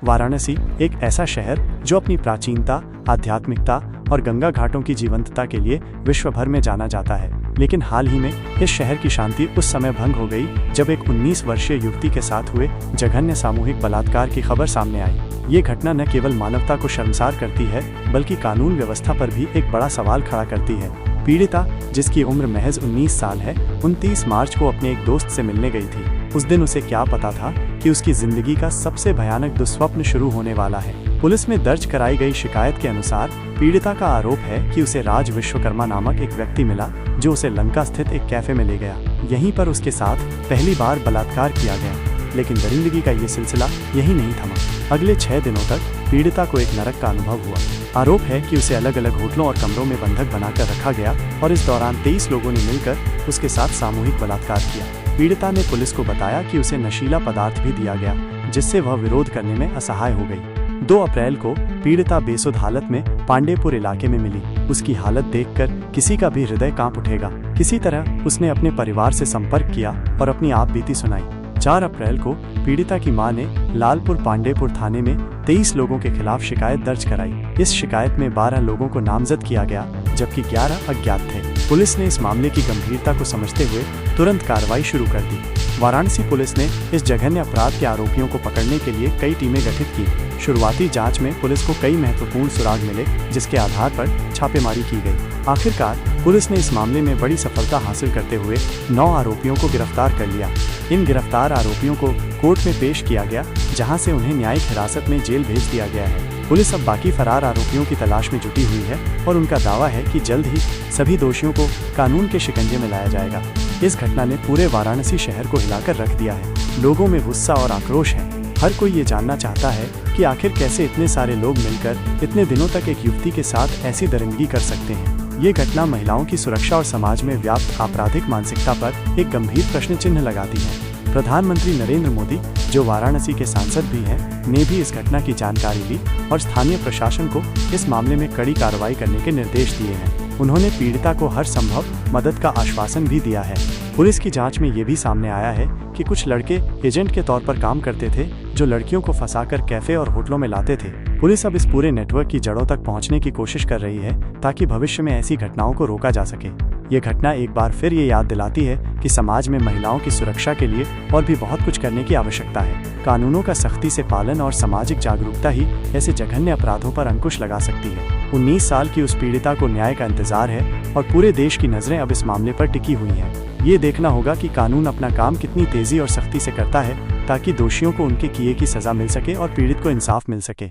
वाराणसी एक ऐसा शहर जो अपनी प्राचीनता, आध्यात्मिकता और गंगा घाटों की जीवंतता के लिए विश्व भर में जाना जाता है। लेकिन हाल ही में इस शहर की शांति उस समय भंग हो गई जब एक 19 वर्षीय युवती के साथ हुए जघन्य सामूहिक बलात्कार की खबर सामने आई। ये घटना न केवल मानवता को शर्मसार करती है बल्कि कानून व्यवस्था पर भी एक बड़ा सवाल खड़ा करती है। पीड़िता, जिसकी उम्र महज 19 साल है, 29 मार्च को अपने एक दोस्त से मिलने गई थी। उस दिन उसे क्या पता था कि उसकी जिंदगी का सबसे भयानक दुस्वप्न शुरू होने वाला है। पुलिस में दर्ज कराई गई शिकायत के अनुसार पीड़िता का आरोप है कि उसे राज विश्वकर्मा नामक एक व्यक्ति मिला जो उसे लंका स्थित एक कैफे में ले गया। यहीं पर उसके साथ पहली बार बलात्कार किया गया। लेकिन दरिंदगी का ये सिलसिला यही नहीं थमा। अगले 6 दिनों तक पीड़िता को एक नरक का अनुभव हुआ। आरोप है कि उसे अलग अलग होटलों और कमरों में बंधक बनाकर रखा गया और इस दौरान 23 लोगों ने मिलकर उसके साथ सामूहिक बलात्कार किया। पीड़िता ने पुलिस को बताया कि उसे नशीला पदार्थ भी दिया गया, जिससे वह विरोध करने में असहाय हो गई। 2 अप्रैल को पीड़िता बेसुध हालत में पांडेपुर इलाके में मिली। उसकी हालत देखकर किसी का भी हृदय कांप उठेगा। किसी तरह उसने अपने परिवार से संपर्क किया और अपनी आप बीती सुनाई। 4 अप्रैल को पीड़िता की मां ने लालपुर पांडेपुर थाने में 23 लोगों के खिलाफ शिकायत दर्ज कराई। इस शिकायत में 12 लोगों को नामजद किया गया जबकि 11 अज्ञात थे। पुलिस ने इस मामले की गंभीरता को समझते हुए तुरंत कार्रवाई शुरू कर दी। वाराणसी पुलिस ने इस जघन्य अपराध के आरोपियों को पकड़ने के लिए कई टीमें गठित की। शुरुआती जांच में पुलिस को कई महत्वपूर्ण सुराग मिले, जिसके आधार पर छापेमारी की गई। आखिरकार पुलिस ने इस मामले में बड़ी सफलता हासिल करते हुए 9 आरोपियों को गिरफ्तार कर लिया। इन गिरफ्तार आरोपियों को कोर्ट में पेश किया गया, जहां से उन्हें न्यायिक हिरासत में जेल भेज दिया गया है। पुलिस अब बाकी फरार आरोपियों की तलाश में जुटी हुई है और उनका दावा है कि जल्द ही सभी दोषियों को कानून के शिकंजे में लाया जाएगा। इस घटना ने पूरे वाराणसी शहर को हिलाकर रख दिया है। लोगों में गुस्सा और आक्रोश है। हर कोई ये जानना चाहता है कि आखिर कैसे इतने सारे लोग मिलकर इतने दिनों तक एक युवती के साथ ऐसी दरिंदगी कर सकते हैं। ये घटना महिलाओं की सुरक्षा और समाज में व्याप्त आपराधिक मानसिकता पर एक गंभीर प्रश्न चिन्ह लगाती है। प्रधानमंत्री नरेंद्र मोदी, जो वाराणसी के सांसद भी हैं, ने भी इस घटना की जानकारी ली और स्थानीय प्रशासन को इस मामले में कड़ी कार्रवाई करने के निर्देश दिए हैं। उन्होंने पीड़िता को हर संभव मदद का आश्वासन भी दिया है। पुलिस की जांच में ये भी सामने आया है कि कुछ लड़के एजेंट के तौर पर काम करते थे जो लड़कियों को फंसाकर कैफे और होटलों में लाते थे। पुलिस अब इस पूरे नेटवर्क की जड़ों तक पहुंचने की कोशिश कर रही है ताकि भविष्य में ऐसी घटनाओं को रोका जा सके। ये घटना एक बार फिर ये याद दिलाती है कि समाज में महिलाओं की सुरक्षा के लिए और भी बहुत कुछ करने की आवश्यकता है। कानूनों का सख्ती से पालन और सामाजिक जागरूकता ही ऐसे जघन्य अपराधों पर अंकुश लगा सकती है। 19 साल की उस पीड़िता को न्याय का इंतजार है और पूरे देश की नजरें अब इस मामले पर टिकी हुई हैं। ये देखना होगा कि कानून अपना काम कितनी तेजी और सख्ती से करता है ताकि दोषियों को उनके किए की सजा मिल सके और पीड़ित को इंसाफ मिल सके।